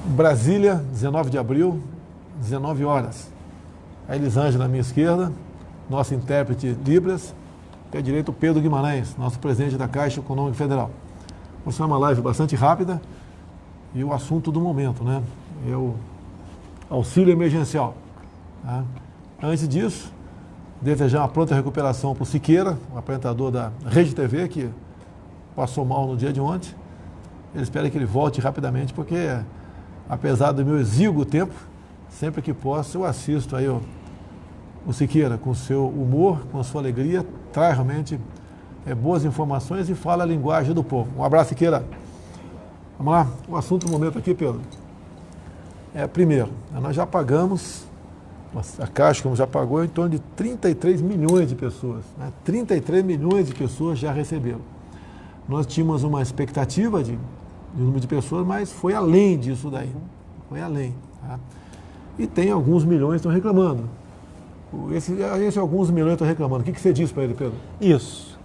Brasília, 19 de abril, 19 horas. A Elisângela à minha esquerda, nosso intérprete Libras, pé direito Pedro Guimarães, nosso presidente da Caixa Econômica Federal. Vamos fazer uma live bastante rápida e o assunto do momento, né? É o auxílio emergencial. Tá? Antes disso, desejar uma pronta recuperação para o Siqueira, o apresentador da Rede TV, que passou mal no dia de ontem. Eu espero que ele volte rapidamente, porque apesar do meu exíguo tempo, sempre que posso eu assisto aí o Siqueira com seu humor, com sua alegria, traz realmente boas informações e fala a linguagem do povo. Um abraço, Siqueira. Vamos lá, o assunto do momento aqui, Pedro. Primeiro, nós já pagamos, a Caixa, como já pagou, em torno de 33 milhões de pessoas. Né? 33 milhões de pessoas já receberam. Nós tínhamos uma expectativa de número de pessoas, mas foi além disso daí. Foi além. Tá? E tem alguns milhões que estão reclamando. Esse alguns milhões estão reclamando. O que você disse para ele, Pedro? Isso.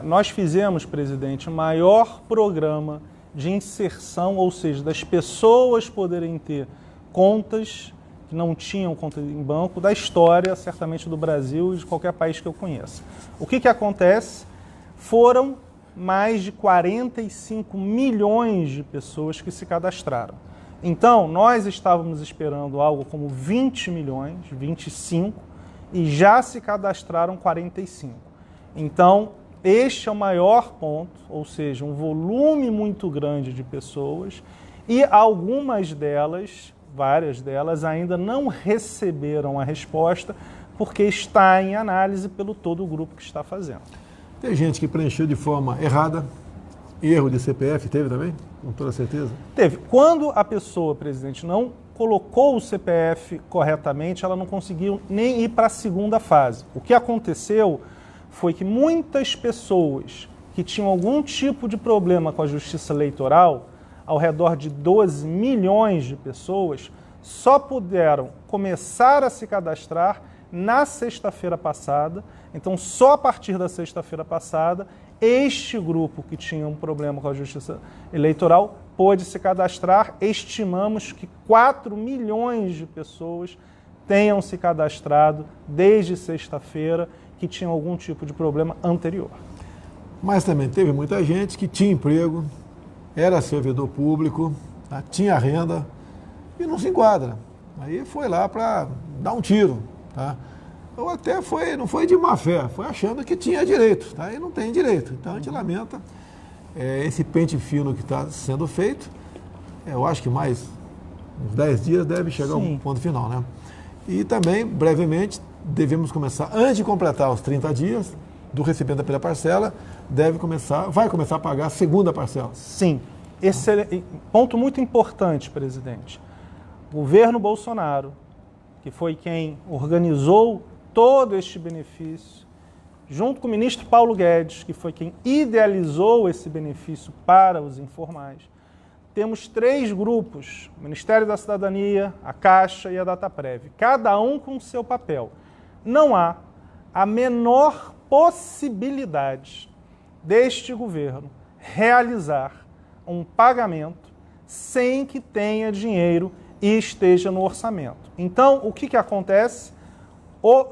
Nós fizemos, presidente, o maior programa de inserção, ou seja, das pessoas poderem ter contas que não tinham conta em banco, da história, certamente, do Brasil e de qualquer país que eu conheça. O que acontece? Foram mais de 45 milhões de pessoas que se cadastraram. Então, nós estávamos esperando algo como 20 milhões, 25, e já se cadastraram 45. Então, este é o maior ponto, ou seja, um volume muito grande de pessoas, e algumas delas, várias delas, ainda não receberam a resposta, porque está em análise pelo todo o grupo que está fazendo. Tem gente que preencheu de forma errada, erro de CPF, teve também? Com toda certeza? Teve. Quando a pessoa, presidente, não colocou o CPF corretamente, ela não conseguiu nem ir para a segunda fase. O que aconteceu foi que muitas pessoas que tinham algum tipo de problema com a justiça eleitoral, ao redor de 12 milhões de pessoas, só puderam começar a se cadastrar na sexta-feira passada. Então, só a partir da sexta-feira passada, este grupo que tinha um problema com a justiça eleitoral pôde se cadastrar. Estimamos que 4 milhões de pessoas tenham se cadastrado desde sexta-feira que tinham algum tipo de problema anterior. Mas também teve muita gente que tinha emprego, era servidor público, tá? Tinha renda e não se enquadra. Aí foi lá para dar um tiro, tá? Ou até não foi de má fé, foi achando que tinha direito, tá? E não tem direito. Então a gente lamenta esse pente fino que está sendo feito. Eu acho que mais uns 10 dias deve chegar a um ponto final, né? E também, brevemente, devemos começar, antes de completar os 30 dias do recebimento da primeira parcela, vai começar a pagar a segunda parcela. Sim. Ponto muito importante, presidente. O governo Bolsonaro, que foi quem organizou todo este benefício, junto com o ministro Paulo Guedes, que foi quem idealizou esse benefício para os informais, temos 3 grupos, o Ministério da Cidadania, a Caixa e a Dataprev, cada um com o seu papel. Não há a menor possibilidade deste governo realizar um pagamento sem que tenha dinheiro e esteja no orçamento. Então, o que acontece?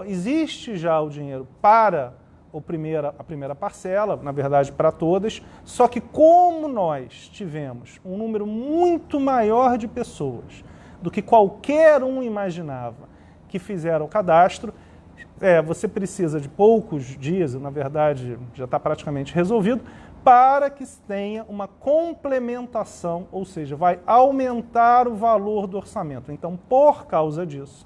Existe já o dinheiro para a primeira parcela, na verdade para todas, só que como nós tivemos um número muito maior de pessoas do que qualquer um imaginava que fizeram o cadastro, você precisa de poucos dias, na verdade já está praticamente resolvido, para que tenha uma complementação, ou seja, vai aumentar o valor do orçamento. Então, por causa disso,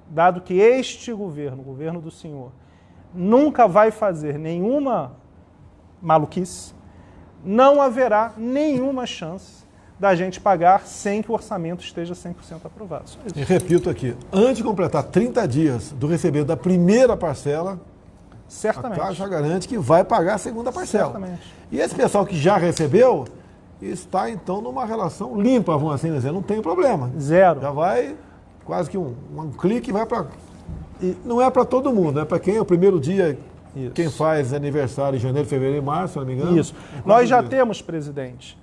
dado que este governo, o governo do senhor, nunca vai fazer nenhuma maluquice, não haverá nenhuma chance da gente pagar sem que o orçamento esteja 100% aprovado. Só isso. E repito aqui, antes de completar 30 dias do recebimento da primeira parcela, certamente, a Caixa garante que vai pagar a segunda parcela. Certamente. E esse pessoal que já recebeu está, então, numa relação limpa, vamos assim dizer, não tem problema. Zero. Já vai, quase que um clique, vai para... Não é para todo mundo, é para quem é o primeiro dia, isso. Quem faz aniversário em janeiro, fevereiro e março, se não me engano. Isso. Nós já temos, presidente,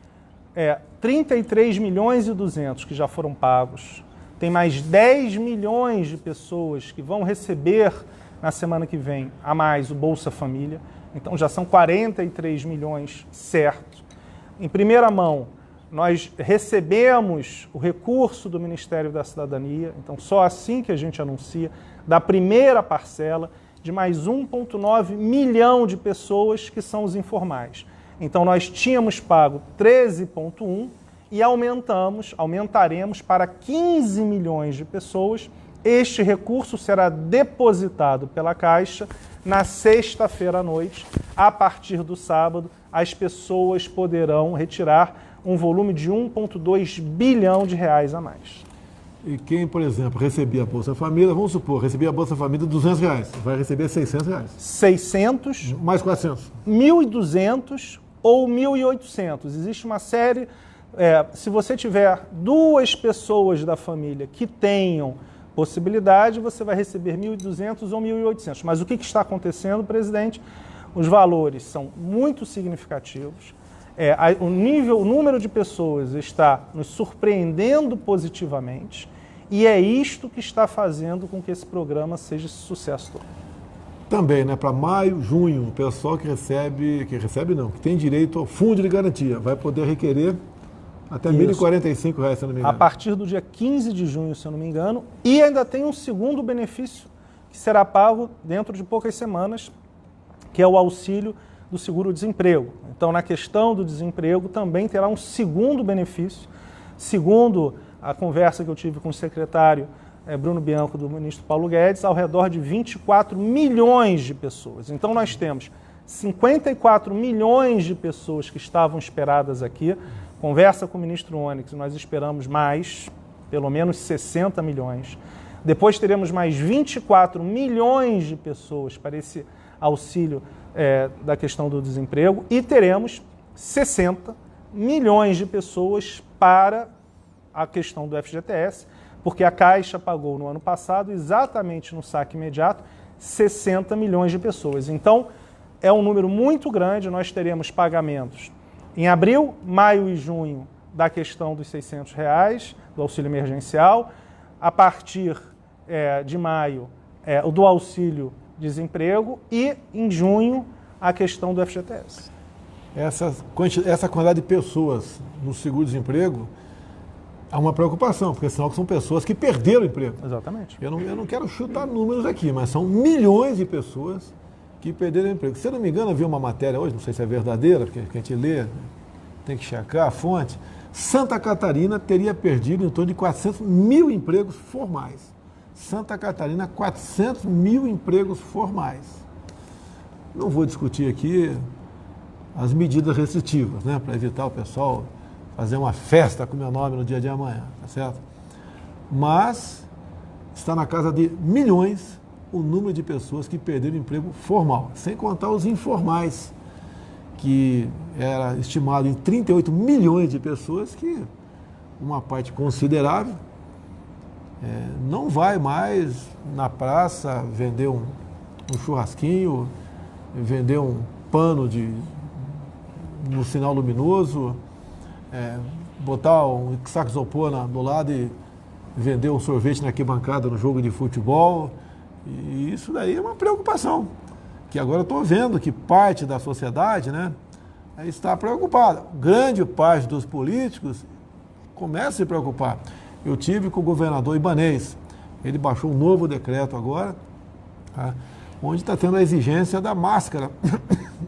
33 milhões e 200 que já foram pagos. Tem mais 10 milhões de pessoas que vão receber na semana que vem a mais o Bolsa Família. Então já são 43 milhões certos. Em primeira mão, nós recebemos o recurso do Ministério da Cidadania, então só assim que a gente anuncia, da primeira parcela de mais 1,9 milhão de pessoas que são os informais. Então nós tínhamos pago 13,1 e aumentaremos para 15 milhões de pessoas. Este recurso será depositado pela Caixa na sexta-feira à noite. A partir do sábado, as pessoas poderão retirar um volume de 1,2 bilhão de reais a mais. E quem, por exemplo, recebia a Bolsa Família, vamos supor, recebia a Bolsa Família de R$200, vai receber R$600. 600. Mais 400. 1.200 ou 1.800. Existe uma série... se você tiver duas pessoas da família que tenham possibilidade, você vai receber 1.200 ou 1.800. Mas o que está acontecendo, presidente? Os valores são muito significativos. O número de pessoas está nos surpreendendo positivamente e é isto que está fazendo com que esse programa seja esse sucesso todo. Também, né, para maio, junho, o pessoal que tem direito ao fundo de garantia, vai poder requerer até R$ 1.045, se eu não me engano. A partir do dia 15 de junho, se eu não me engano, e ainda tem um segundo benefício que será pago dentro de poucas semanas, que é o auxílio do seguro-desemprego. Então, na questão do desemprego, também terá um segundo benefício, segundo a conversa que eu tive com o secretário Bruno Bianco, do ministro Paulo Guedes, ao redor de 24 milhões de pessoas. Então, nós temos 54 milhões de pessoas que estavam esperadas aqui. Conversa com o ministro Onyx, nós esperamos mais, pelo menos 60 milhões. Depois teremos mais 24 milhões de pessoas para esse auxílio da questão do desemprego e teremos 60 milhões de pessoas para a questão do FGTS, porque a Caixa pagou no ano passado, exatamente no saque imediato, 60 milhões de pessoas. Então, é um número muito grande, nós teremos pagamentos em abril, maio e junho da questão dos R$600, do auxílio emergencial. A partir de maio, o do auxílio desemprego e, em junho, a questão do FGTS. Essa quantidade de pessoas no seguro-desemprego há uma preocupação, porque senão são pessoas que perderam o emprego. Exatamente. Eu não quero chutar números aqui, mas são milhões de pessoas que perderam o emprego. Se eu não me engano, havia uma matéria hoje, não sei se é verdadeira, porque a gente lê, tem que checar a fonte. Santa Catarina teria perdido em torno de 400 mil empregos formais. Santa Catarina, 400 mil empregos formais. Não vou discutir aqui as medidas restritivas, né, para evitar o pessoal fazer uma festa com o meu nome no dia de amanhã, tá certo? Mas está na casa de milhões o número de pessoas que perderam o emprego formal, sem contar os informais, que era estimado em 38 milhões de pessoas, que uma parte considerável não vai mais na praça vender um churrasquinho, vender um pano no sinal luminoso, botar um saco de isopor do lado e vender um sorvete na arquibancada no jogo de futebol. E isso daí é uma preocupação, que agora eu estou vendo que parte da sociedade, né, está preocupada. Grande parte dos políticos começa a se preocupar. Eu tive com o governador Ibanez, ele baixou um novo decreto agora, tá, onde está tendo a exigência da máscara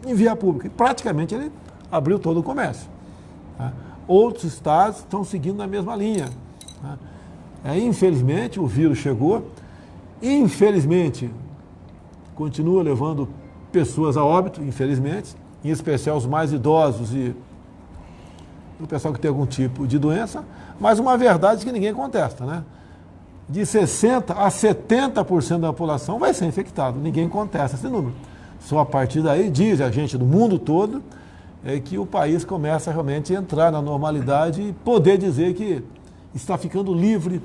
em via pública. E praticamente ele abriu todo o comércio. Tá. Outros estados estão seguindo na mesma linha. Tá. Infelizmente, o vírus chegou. Infelizmente, continua levando pessoas a óbito, infelizmente, em especial os mais idosos e o pessoal que tem algum tipo de doença, mas uma verdade que ninguém contesta, né? De 60% a 70% da população vai ser infectado, ninguém contesta esse número. Só a partir daí, diz a gente do mundo todo, que o país começa realmente a entrar na normalidade e poder dizer que está ficando livre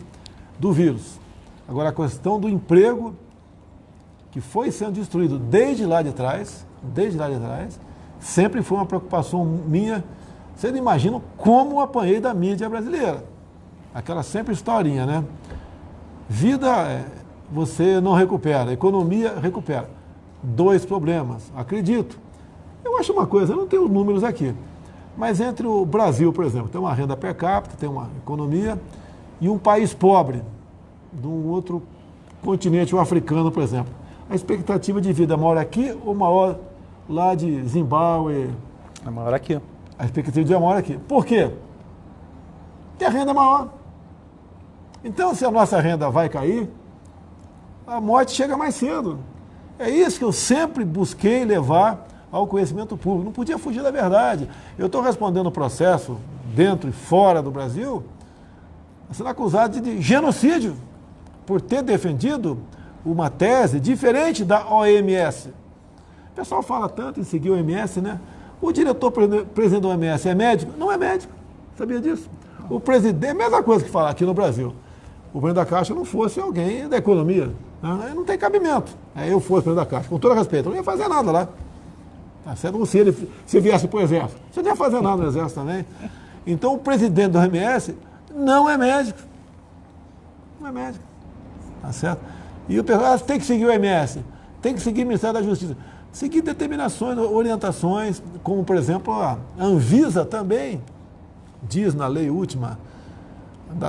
do vírus. Agora, a questão do emprego, que foi sendo destruído desde lá de trás, sempre foi uma preocupação minha Vocês não imaginam como eu apanhei da mídia brasileira. Aquela sempre historinha, né? Vida você não recupera, economia recupera. 2 problemas, acredito. Eu acho uma coisa, eu não tenho os números aqui, mas entre o Brasil, por exemplo, tem uma renda per capita, tem uma economia, e um país pobre, de um outro continente, o africano, por exemplo, a expectativa de vida é maior aqui ou maior lá de Zimbábue? É maior aqui. A expectativa de vida é maior aqui. Por quê? Porque a renda é maior. Então, se a nossa renda vai cair, a morte chega mais cedo. É isso que eu sempre busquei levar ao conhecimento público. Não podia fugir da verdade. Eu estou respondendo o processo dentro e fora do Brasil, sendo acusado de genocídio por ter defendido uma tese diferente da OMS. O pessoal fala tanto em seguir o OMS, né? O diretor-presidente da OMS é médico? Não é médico. Sabia disso? O presidente, é a mesma coisa que falar aqui no Brasil. O presidente da Caixa não fosse alguém da economia. Né? Não tem cabimento. Eu fosse presidente da Caixa, com todo respeito, eu não ia fazer nada lá. Tá certo? Se ele viesse para o Exército, você não ia fazer nada no Exército também. Então, o presidente da OMS não é médico. Não é médico. Tá certo? E o pessoal tem que seguir o OMS, tem que seguir o Ministério da Justiça. Seguir determinações, orientações, como, por exemplo, a Anvisa também diz na lei última,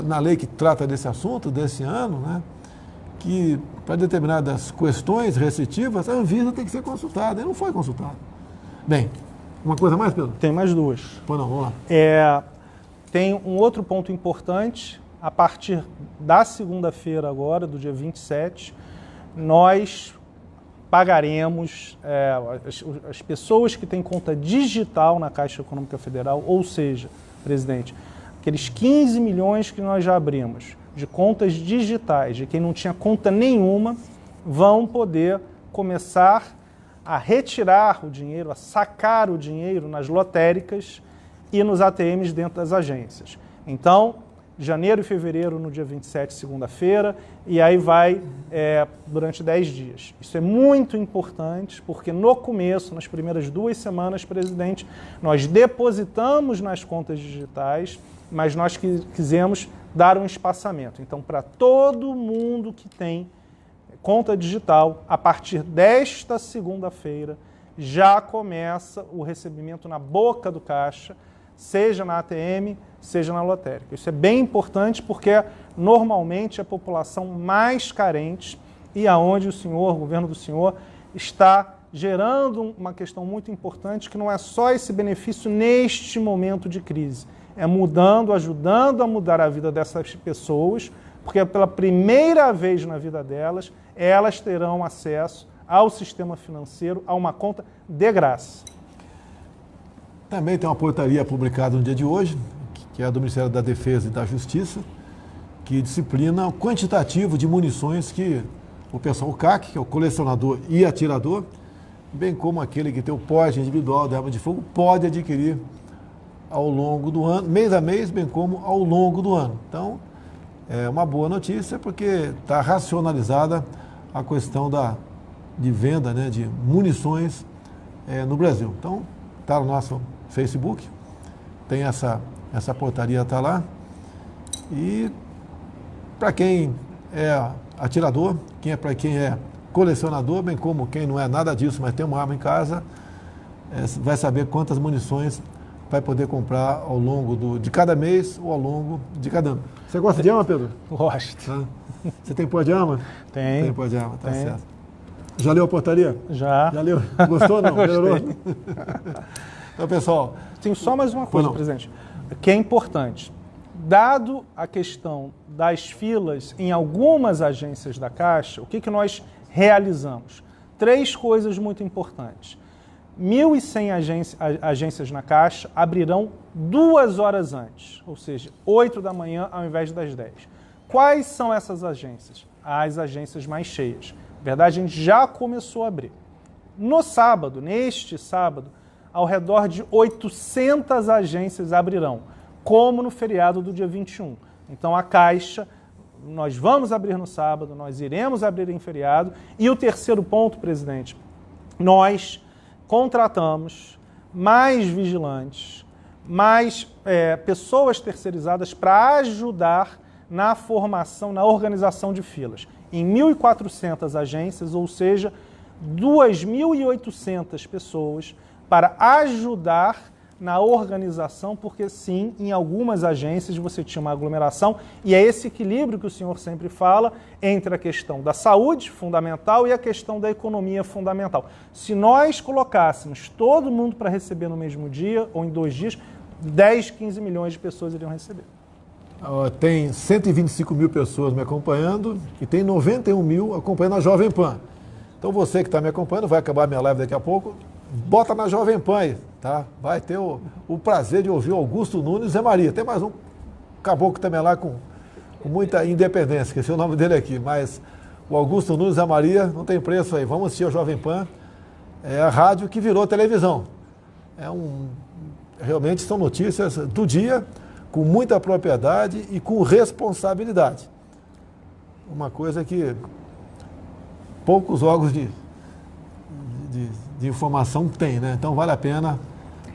na lei que trata desse assunto, desse ano, né, que para determinadas questões restritivas, a Anvisa tem que ser consultada. E não foi consultada. Bem, uma coisa mais, Pedro? Tem mais 2. Pô, não, vamos lá. Tem um outro ponto importante. A partir da segunda-feira agora, do dia 27, nós pagaremos as pessoas que têm conta digital na Caixa Econômica Federal, ou seja, presidente, aqueles 15 milhões que nós já abrimos de contas digitais, de quem não tinha conta nenhuma, vão poder começar a retirar o dinheiro, a sacar o dinheiro nas lotéricas e nos ATMs dentro das agências. Então, janeiro e fevereiro, no dia 27, segunda-feira, e aí vai durante 10 dias. Isso é muito importante, porque no começo, nas primeiras 2 semanas, presidente, nós depositamos nas contas digitais, mas nós quisemos dar um espaçamento. Então, para todo mundo que tem conta digital, a partir desta segunda-feira, já começa o recebimento na boca do caixa, seja na ATM, seja na lotérica. Isso é bem importante porque normalmente a população mais carente e aonde o governo do senhor, está gerando uma questão muito importante que não é só esse benefício neste momento de crise, é ajudando a mudar a vida dessas pessoas, porque pela primeira vez na vida delas, elas terão acesso ao sistema financeiro, a uma conta de graça. Também tem uma portaria publicada no dia de hoje, que é a do Ministério da Defesa e da Justiça, que disciplina o quantitativo de munições que o pessoal, o CAC, que é o colecionador e atirador, bem como aquele que tem o porte individual de arma de fogo, pode adquirir ao longo do ano, mês a mês, bem como ao longo do ano. Então, é uma boa notícia porque está racionalizada a questão de venda, né, de munições no Brasil. Então, está no nosso Facebook, tem essa portaria, está lá. E para quem é atirador, para quem é colecionador, bem como quem não é nada disso, mas tem uma arma em casa, vai saber quantas munições vai poder comprar ao longo de cada mês ou ao longo de cada ano. Você gosta de arma, Pedro? Gosto. Tá. Você tem pó de arma? Tem. Tem pó de arma, tá certo. Já leu a portaria? Já. Já leu? Gostou ou não? Melhorou? Então, pessoal... Tenho só mais uma coisa, presidente, que é importante. Dado a questão das filas em algumas agências da Caixa, o que nós realizamos? 3 coisas muito importantes. 1.100 agências na Caixa abrirão 2 horas antes, ou seja, 8 da manhã ao invés das 10. Quais são essas agências? As agências mais cheias. Na verdade, a gente já começou a abrir. No sábado, neste sábado, ao redor de 800 agências abrirão, como no feriado do dia 21. Então, a Caixa, nós vamos abrir no sábado, nós iremos abrir em feriado. E o terceiro ponto, presidente, nós contratamos mais vigilantes, mais pessoas terceirizadas para ajudar na formação, na organização de filas. Em 1.400 agências, ou seja, 2.800 pessoas para ajudar na organização, porque sim, em algumas agências você tinha uma aglomeração, e é esse equilíbrio que o senhor sempre fala entre a questão da saúde, fundamental, e a questão da economia, fundamental. Se nós colocássemos todo mundo para receber no mesmo dia, ou em 2 dias, 10, 15 milhões de pessoas iriam receber. Tem 125 mil pessoas me acompanhando e tem 91 mil acompanhando a Jovem Pan. Então você que está me acompanhando, vai acabar a minha live daqui a pouco, bota na Jovem Pan aí, tá? Vai ter o prazer de ouvir o Augusto Nunes e Zé Maria. Tem mais um caboclo também lá com muita independência, esqueci o nome dele aqui, mas o Augusto Nunes e Zé Maria não tem preço aí. Vamos assistir a Jovem Pan, é a rádio que virou televisão. Realmente são notícias do dia, com muita propriedade e com responsabilidade. Uma coisa que poucos órgãos de informação tem, né? Então vale a pena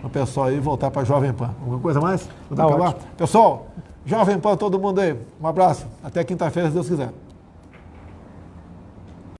o pessoal aí voltar para a Jovem Pan. Alguma coisa mais? Tá ótimo. Pessoal, Jovem Pan, todo mundo aí. Um abraço. Até quinta-feira, se Deus quiser.